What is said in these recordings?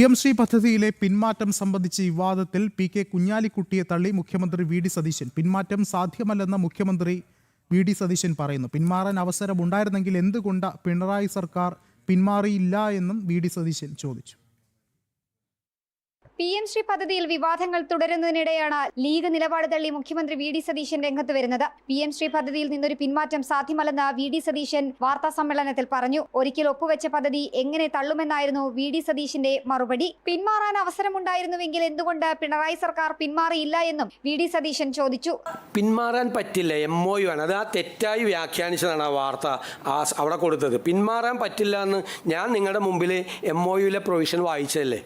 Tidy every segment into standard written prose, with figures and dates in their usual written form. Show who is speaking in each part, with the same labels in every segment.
Speaker 1: PMC പദ്ധതിയിലെ പിന്മാറ്റം സംബന്ധിച്ച വിവാദത്തിൽ PK കുഞ്ഞാലിക്കുട്ടിയെ തള്ളി മുഖ്യമന്ത്രി VD സതീശൻ. പിന്മാറ്റം സാധ്യമല്ലെന്ന് മുഖ്യമന്ത്രി VD സതീശൻ പറയുന്നു. പിന്മാറാൻ അവസരമുണ്ടായിരുന്നെങ്കിൽ എന്തുകൊണ്ട് പിണറായി സർക്കാർ പിന്മാറിയില്ല എന്നും VD സതീശൻ ചോദിച്ചു.
Speaker 2: PMC പദ്ധതിയിൽ വിവാദങ്ങൾ തുടരുന്നതിനിടെയാണ് ലീഗ് നിലപാട് തള്ളി മുഖ്യമന്ത്രി VD സതീശൻ രംഗത്ത് വരുന്നത്. PMC പദ്ധതിയിൽ നിന്നൊരു പിന്മാറ്റം സാധ്യമല്ലെന്ന് VD സതീശൻ വാർത്താ സമ്മേളനത്തിൽ പറഞ്ഞു. ഒരിക്കൽ ഒപ്പുവെച്ച പദ്ധതി എങ്ങനെ തള്ളുമെന്നായിരുന്നു VD സതീശന്റെ മറുപടി. പിന്മാറാൻ അവസരമുണ്ടായിരുന്നുവെങ്കിൽ എന്തുകൊണ്ട് പിണറായി സർക്കാർ പിന്മാറിയില്ല എന്നും VD സതീശൻ ചോദിച്ചു.
Speaker 3: പിന്മാറാൻ പറ്റില്ല, MOU ആണ്. അത് ആ തെറ്റായി വ്യാഖ്യാനിച്ചതാണ് ആ വാർത്ത അവിടെ കൊടുത്തത്. പിന്മാറാൻ പറ്റില്ല എന്ന് ഞാൻ നിങ്ങളുടെ മുമ്പിൽ MOUയിലെ പ്രൊവിഷൻ വായിച്ചതല്ലേ.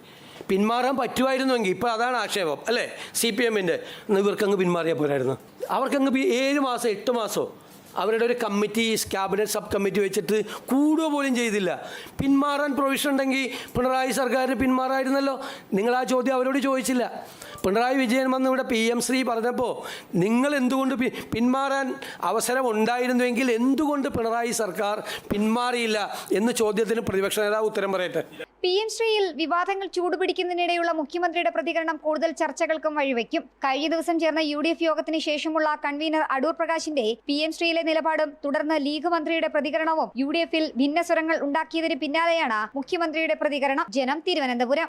Speaker 3: പിന്മാറാൻ പറ്റുമായിരുന്നുവെങ്കിൽ ഇപ്പോൾ അതാണ് ആക്ഷേപം അല്ലേ CPMൻ്റെ. ഇവർക്കങ്ങ് പിന്മാറിയാൽ പോരായിരുന്നു. അവർക്കങ്ങ് 7 മാസം 8 മാസമോ അവരുടെ ഒരു കമ്മിറ്റി, ക്യാബിനറ്റ് സബ് കമ്മിറ്റി വെച്ചിട്ട് കൂടുക പോലും ചെയ്തില്ല. പിന്മാറാൻ പ്രൊവിഷൻ ഉണ്ടെങ്കിൽ പിണറായി സർക്കാരിന് പിന്മാറായിരുന്നല്ലോ. നിങ്ങൾ ആ ചോദ്യം അവരോട് ചോദിച്ചില്ല. പിണറായി വിജയൻ വന്ന് ഇവിടെ PMC പറഞ്ഞപ്പോൾ നിങ്ങൾ എന്തുകൊണ്ട് പിന്മാറാൻ അവസരം ഉണ്ടായിരുന്നുവെങ്കിൽ എന്തുകൊണ്ട് പിണറായി സർക്കാർ പിന്മാറിയില്ല എന്ന ചോദ്യത്തിന് പ്രതിപക്ഷ നേതാവ് ഉത്തരം പറയട്ടെ.
Speaker 2: PMCയിൽ വിവാദങ്ങൾ ചൂടുപിടിക്കുന്നതിനിടെയുള്ള മുഖ്യമന്ത്രിയുടെ പ്രതികരണം കൂടുതൽ ചർച്ചകൾക്കും വഴിവെക്കും. കഴിഞ്ഞ ദിവസം ചേർന്ന UDF യോഗത്തിന് ശേഷമുള്ള കൺവീനർ അടൂർ പ്രകാശിന്റെ PMCയിലെ നിലപാടും തുടർന്ന് ലീഗ് മന്ത്രിയുടെ പ്രതികരണവും UDFൽ ഭിന്നസ്വരങ്ങൾ ഉണ്ടാക്കിയതിന് പിന്നാലെയാണ് മുഖ്യമന്ത്രിയുടെ പ്രതികരണം. ജനം, തിരുവനന്തപുരം.